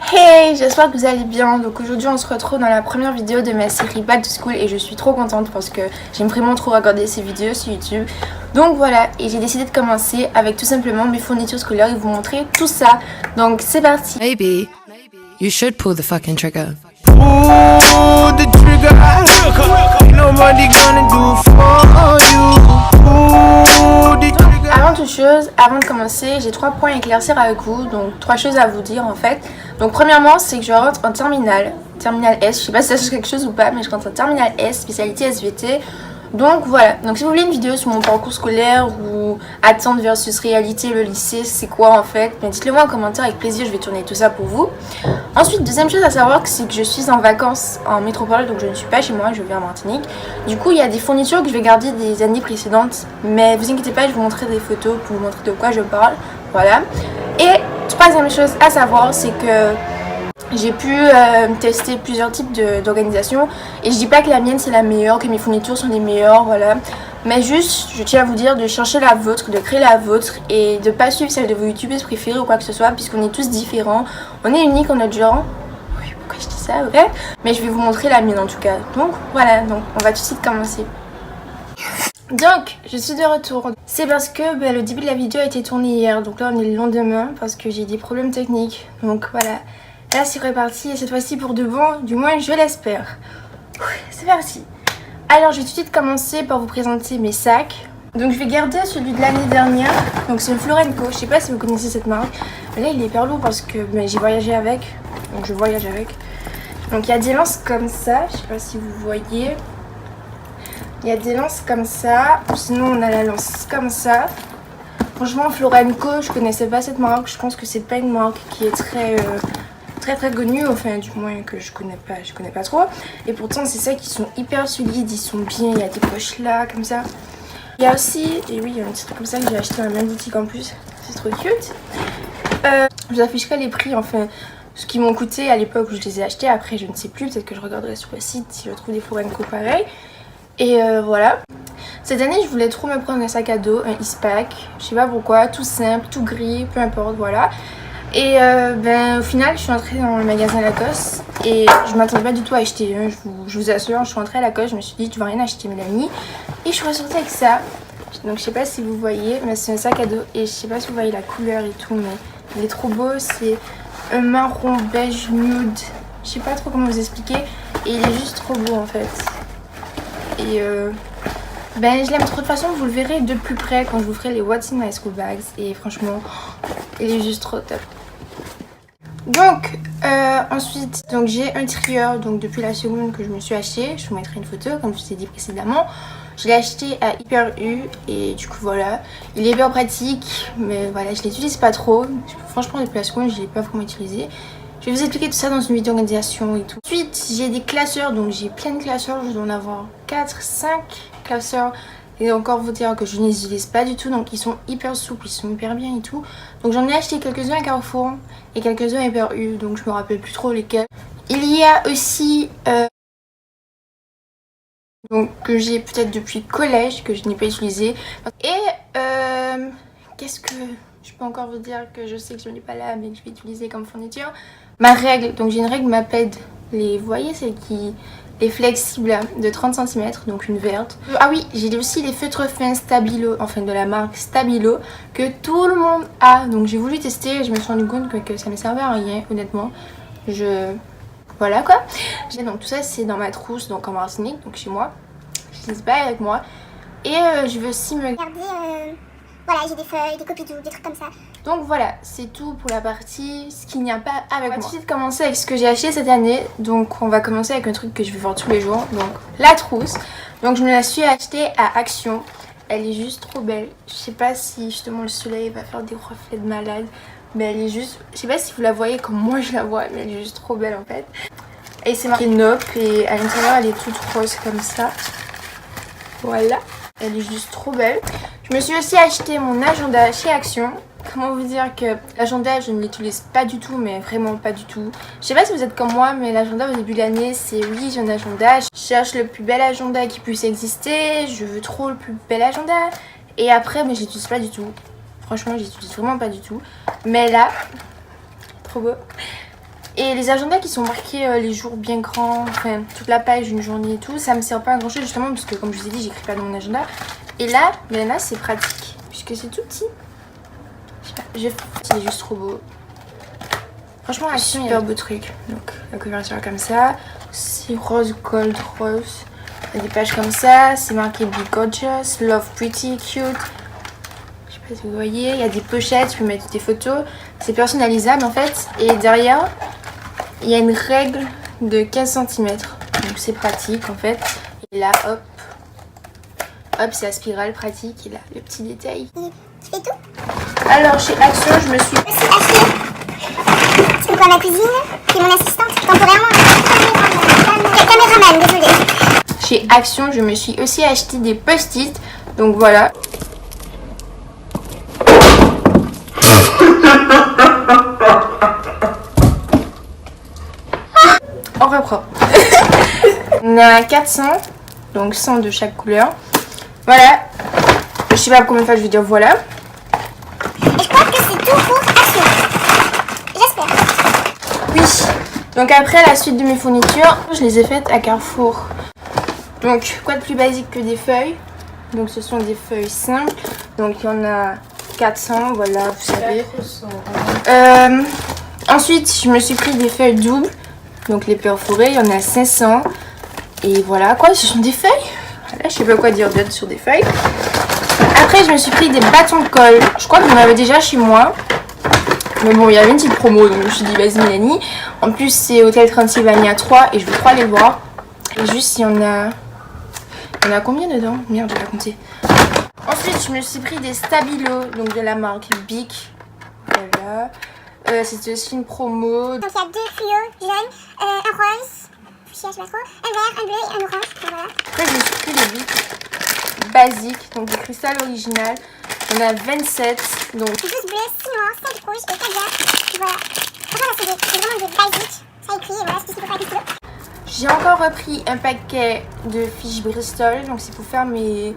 Hey, j'espère que vous allez bien. Donc aujourd'hui on se retrouve dans la première vidéo de ma série Back to School et je suis trop contente parce que j'aime vraiment trop regarder ces vidéos sur YouTube. Donc voilà, et j'ai décidé de commencer avec tout simplement mes fournitures scolaires et vous montrer tout ça. Donc c'est parti. Maybe you should pull the fucking trigger. Pull the trigger. Ain't nobody gonna do for you. Pull the trigger. Avant toute chose, avant de commencer, j'ai 3 points à éclaircir avec vous, donc 3 choses à vous dire en fait. Donc premièrement, c'est que je rentre en terminale S, je sais pas si ça change quelque chose ou pas, mais je rentre en terminale S, spécialité SVT. Donc voilà, donc si vous voulez une vidéo sur mon parcours scolaire ou attente versus réalité, le lycée, c'est quoi en fait, bien dites-le moi en commentaire, avec plaisir je vais tourner tout ça pour vous. Ensuite, deuxième chose à savoir, c'est que je suis en vacances en métropole, donc je ne suis pas chez moi, je vais en Martinique. Du coup, il y a des fournitures que je vais garder des années précédentes, mais vous inquiétez pas, je vais vous montrer des photos pour vous montrer de quoi je parle, voilà. Et troisième chose à savoir, c'est que j'ai pu tester plusieurs types d'organisations et je dis pas que la mienne c'est la meilleure, que mes fournitures sont les meilleures, voilà. Mais juste, je tiens à vous dire de chercher la vôtre, de créer la vôtre et de pas suivre celle de vos youtubeuses préférées ou quoi que ce soit puisqu'on est tous différents, on est unique en notre genre. Oui, pourquoi je dis ça, vrai? Mais je vais vous montrer la mienne en tout cas. Donc voilà, donc on va tout de suite commencer. Donc, je suis de retour. C'est parce que le début de la vidéo a été tourné hier, donc là on est le lendemain parce que j'ai des problèmes techniques. Donc voilà. Là c'est reparti et cette fois-ci pour de bon, du moins je l'espère. C'est parti. Alors je vais tout de suite commencer par vous présenter mes sacs. Donc je vais garder celui de l'année dernière. Donc c'est le Florenco, je sais pas si vous connaissez cette marque. Mais là il est hyper lourd parce que j'ai voyagé avec. Donc je voyage avec. Donc il y a des lances comme ça, je sais pas si vous voyez. Il y a des lances comme ça. Sinon on a la lance comme ça. Franchement Florenco, je connaissais pas cette marque. Je pense que c'est pas une marque qui est très connus, enfin du moins que je connais pas trop, et pourtant c'est ça qui sont hyper solides, ils sont bien, il y a des poches là comme ça. Il y a aussi, et oui il y a un petit truc comme ça que j'ai acheté dans la même boutique en plus, c'est trop cute. Je vous afficherai les prix, enfin ce qu'ils m'ont coûté à l'époque où je les ai achetés, après je ne sais plus, peut-être que je regarderai sur le site si je trouve des Florenco pareil. Et voilà. Cette année je voulais trop me prendre un sac à dos, un Eastpak, je sais pas pourquoi, tout simple, tout gris, peu importe, voilà. Et au final je suis entrée dans le magasin Lacoste et je m'attendais pas du tout à acheter un, je vous assure. Je suis rentrée à Lacoste, je me suis dit tu vas rien acheter Mélanie, et je suis ressortie avec ça. Donc je sais pas si vous voyez, mais c'est un sac à dos et je sais pas si vous voyez la couleur et tout, mais il est trop beau. C'est un marron beige nude, je sais pas trop comment vous expliquer, et il est juste trop beau en fait. Et je l'aime trop, de toute façon vous le verrez de plus près quand je vous ferai les What's in My School Bags, et franchement il est juste trop top. Donc ensuite donc j'ai un trieur, donc depuis la seconde que je me suis acheté, je vous mettrai une photo comme je vous ai dit précédemment. Je l'ai acheté à Hyper U et du coup voilà, il est hyper pratique, mais voilà je l'utilise pas trop. Franchement depuis la seconde je l'ai pas vraiment utilisé. Je vais vous expliquer tout ça dans une vidéo d'organisation et tout. Ensuite j'ai des classeurs, donc j'ai plein de classeurs, je dois en avoir 4-5 classeurs. Et encore vous dire que je ne les utilise pas du tout, donc ils sont hyper souples, ils sont hyper bien et tout. Donc j'en ai acheté quelques-uns à Carrefour et quelques-uns à Hyper U, donc je me rappelle plus trop lesquels. Il y a aussi donc que j'ai peut-être depuis le collège, que je n'ai pas utilisé. Et qu'est-ce que je peux encore vous dire que je sais que je n'ai pas là mais que je vais utiliser comme fourniture? Ma règle, donc j'ai une règle Maped, vous voyez celle qui est flexible de 30 cm, donc une verte. Ah oui, j'ai aussi les feutres fins Stabilo, enfin de la marque Stabilo, que tout le monde a. Donc j'ai voulu tester et je me suis rendu compte que ça ne me servait à rien, honnêtement. Voilà quoi. Donc tout ça c'est dans ma trousse, donc en Martinique, donc chez moi. Je l'utilise pas avec moi. Et je veux aussi me garder, voilà, j'ai des feuilles, des copies doubles, des trucs comme ça. Donc voilà, c'est tout pour la partie ce qu'il n'y a pas avec moi. On va tout de suite commencer avec ce que j'ai acheté cette année. Donc on va commencer avec un truc que je vais voir tous les jours, donc la trousse. Donc je me la suis achetée à Action. Elle est juste trop belle. Je sais pas si justement le soleil va faire des reflets de malade, mais elle est juste, je sais pas si vous la voyez comme moi je la vois, mais elle est juste trop belle en fait. Et c'est marqué Nope et à l'intérieur elle est toute rose comme ça. Voilà, elle est juste trop belle. Je me suis aussi acheté mon agenda chez Action. Comment vous dire que l'agenda je ne l'utilise pas du tout, mais vraiment pas du tout. Je sais pas si vous êtes comme moi, mais l'agenda au début de l'année c'est oui j'ai un agenda, je cherche le plus bel agenda qui puisse exister, je veux trop le plus bel agenda. Et après mais je l'utilise pas du tout. Franchement je l'utilise vraiment pas du tout. Mais là, trop beau. Et les agendas qui sont marqués les jours bien grands, enfin toute la page, une journée et tout, ça me sert pas à grand chose justement parce que comme je vous ai dit, j'écris pas dans mon agenda. Et là, c'est pratique puisque c'est tout petit. Je sais pas, il est juste trop beau. Franchement, Action, super beau truc. Donc la couverture comme ça, c'est rose, gold, rose. Il y a des pages comme ça, c'est marqué Be Gorgeous, Love Pretty, Cute. Je sais pas si vous voyez, il y a des pochettes, tu peux mettre des photos. C'est personnalisable en fait. Et derrière, il y a une règle de 15 cm. Donc c'est pratique en fait. Et là, hop, c'est la spirale pratique. Et là, le petit détail. Tu fais tout? Alors chez Action, je me suis acheté. C'est quoi ma cousine qui est mon assistante temporairement. Caméraman, désolée. Chez Action, je me suis aussi acheté des post-it. Donc voilà. On reprend. On a 400, donc 100 de chaque couleur. Voilà. Je sais pas combien de fois je vais dire voilà. Et je crois que c'est tout pour Action. J'espère. Oui. Donc après la suite de mes fournitures, je les ai faites à Carrefour. Donc quoi de plus basique que des feuilles. Donc ce sont des feuilles simples. Donc il y en a 400, voilà, vous savez. Ensuite, je me suis pris des feuilles doubles. Donc les perforées, il y en a 500. Et voilà, quoi, ce sont des feuilles. Voilà, je sais pas quoi dire d'autre sur des feuilles. Après, je me suis pris des bâtons de colle. Je crois que j'en avais déjà chez moi. Mais bon, il y avait une petite promo, donc je me suis dit, vas-y Mélanie. En plus, c'est Hôtel Transylvania 3 et je veux trop aller voir. Et juste, il y en a... Il y en a combien dedans? Merde, j'ai pas compté. Ensuite, je me suis pris des stabilos, donc de la marque Bic. Voilà. C'était aussi une promo. Donc il y a 2 fluos jaunes, un rose, fuchsia, je sais pas trop, un vert, un bleu et un orange. Voilà. Après, je me suis pris des bics basiques, donc des cristals originales. On a 27. Donc 12 bleus, 6 noirs, 5 rouges et 4 verts. Voilà. Après, là, c'est vraiment des basiques. Ça écrit, et voilà ce qu'il faut faire avec les stylos. j'ai encore repris un paquet de fiches Bristol, donc c'est pour faire mes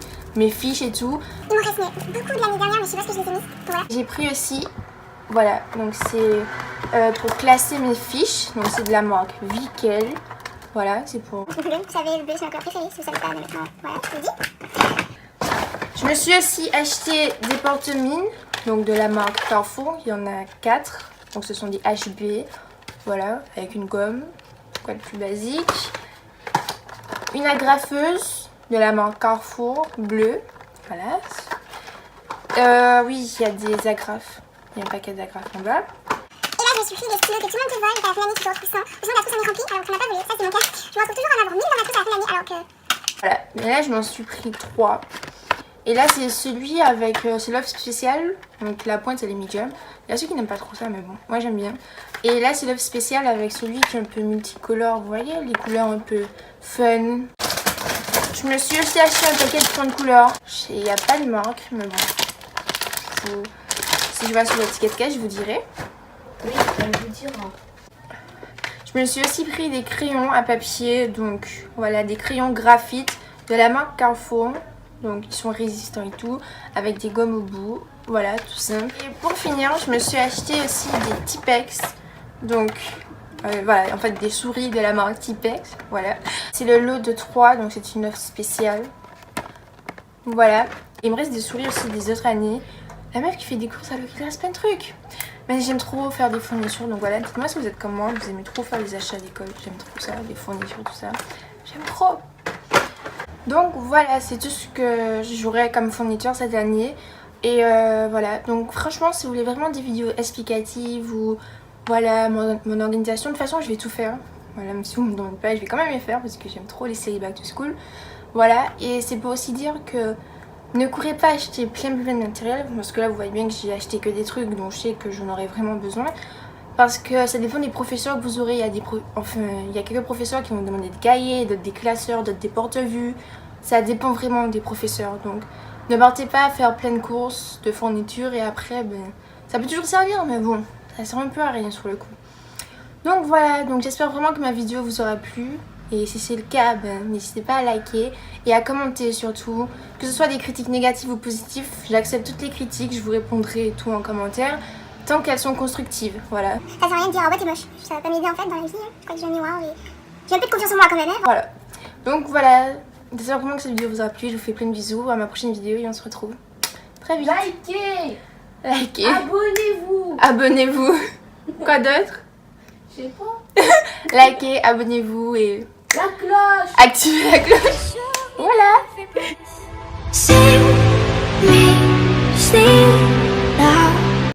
fiches et tout. Il m'en reste beaucoup de l'année dernière, mais je sais pas ce que je les ai mis. Voilà. J'ai pris aussi, voilà, donc c'est pour classer mes fiches, donc c'est de la marque Vickel. Voilà, c'est pour... Le bleu, vous savez, le bleu c'est ma couleur préférée, si vous savez pas maintenant. Voilà, je vous le dis. Je me suis aussi acheté des porte-mines, donc de la marque Carrefour, il y en a 4. Donc ce sont des HB, voilà, avec une gomme, quoi de plus basique. Une agrafeuse de la marque Carrefour, bleue, voilà. Oui, il y a des agrafes, il y a un paquet d'agrafes en bas. Et là, je me suis pris des stylos que tout le monde te vole, et à la fin de l'année, tu te retrouves sans. Heureusement, la trousse en est remplie, alors qu'on n'a pas volé, ça c'est mon cas. Je me retrouve toujours à en avoir 1000 dans ma trousse à la fin de l'année, alors que... Voilà, mais là je m'en suis pris 3. Et là c'est celui avec, c'est l'offre spéciale, donc la pointe elle est medium. Il y a ceux qui n'aiment pas trop ça mais bon, moi j'aime bien. Et là c'est l'offre spéciale avec celui qui est un peu multicolore, vous voyez, les couleurs un peu fun. Je me suis aussi acheté un paquet de points de couleur. Il n'y a pas de marque, mais bon. Si je vois sur l'étiquette, je vous dirai. Oui, elle vous dira. Je me suis aussi pris des crayons à papier, donc voilà, des crayons graphite de la marque Carrefour. Donc ils sont résistants et tout, avec des gommes au bout, voilà, tout simple. Et pour finir, je me suis acheté aussi des Tipex, donc voilà, en fait des souris de la marque Tipex, voilà. C'est le lot de 3, donc c'est une offre spéciale. Voilà, il me reste des souris aussi des autres années. La meuf qui fait des courses, alors qu'il reste plein de trucs. Mais j'aime trop faire des fournitures, donc voilà, dites-moi si vous êtes comme moi, vous aimez trop faire les achats à l'école, j'aime trop ça, les fournitures, tout ça, j'aime trop. Donc voilà, c'est tout ce que j'aurai comme fourniture cette année. Et voilà, donc franchement si vous voulez vraiment des vidéos explicatives ou voilà mon organisation, de toute façon je vais tout faire. Voilà, même si vous me demandez pas, je vais quand même les faire parce que j'aime trop les séries Back to School. Voilà, et c'est pour aussi dire que ne courez pas acheter plein de matériel, parce que là vous voyez bien que j'ai acheté que des trucs dont je sais que j'en aurai vraiment besoin. Parce que ça dépend des professeurs que vous aurez. Il y a quelques professeurs qui vont vous demander des cahiers, d'autres des classeurs, d'autres des porte-vues. Ça dépend vraiment des professeurs. Donc ne partez pas à faire plein de courses, de fournitures et après, ça peut toujours servir, mais bon, ça sert un peu à rien sur le coup. Donc voilà, donc j'espère vraiment que ma vidéo vous aura plu. Et si c'est le cas, n'hésitez pas à liker et à commenter surtout. Que ce soit des critiques négatives ou positives, j'accepte toutes les critiques, je vous répondrai tout en commentaire. tant qu'elles sont constructives, voilà. Ça sert à rien de dire ah ouais t'es moche, ça va pas m'aider en fait dans la vie, hein. Je crois que j'ai un miroir et j'ai un peu de confiance en moi quand même. Hein. Voilà. Donc voilà, j'espère vraiment que cette vidéo vous aura plu, je vous fais plein de bisous, à ma prochaine vidéo et on se retrouve très vite. Likez. Abonnez-vous. Abonnez-vous. Quoi d'autre? Je sais pas. Likez, abonnez-vous et La cloche. activez la cloche.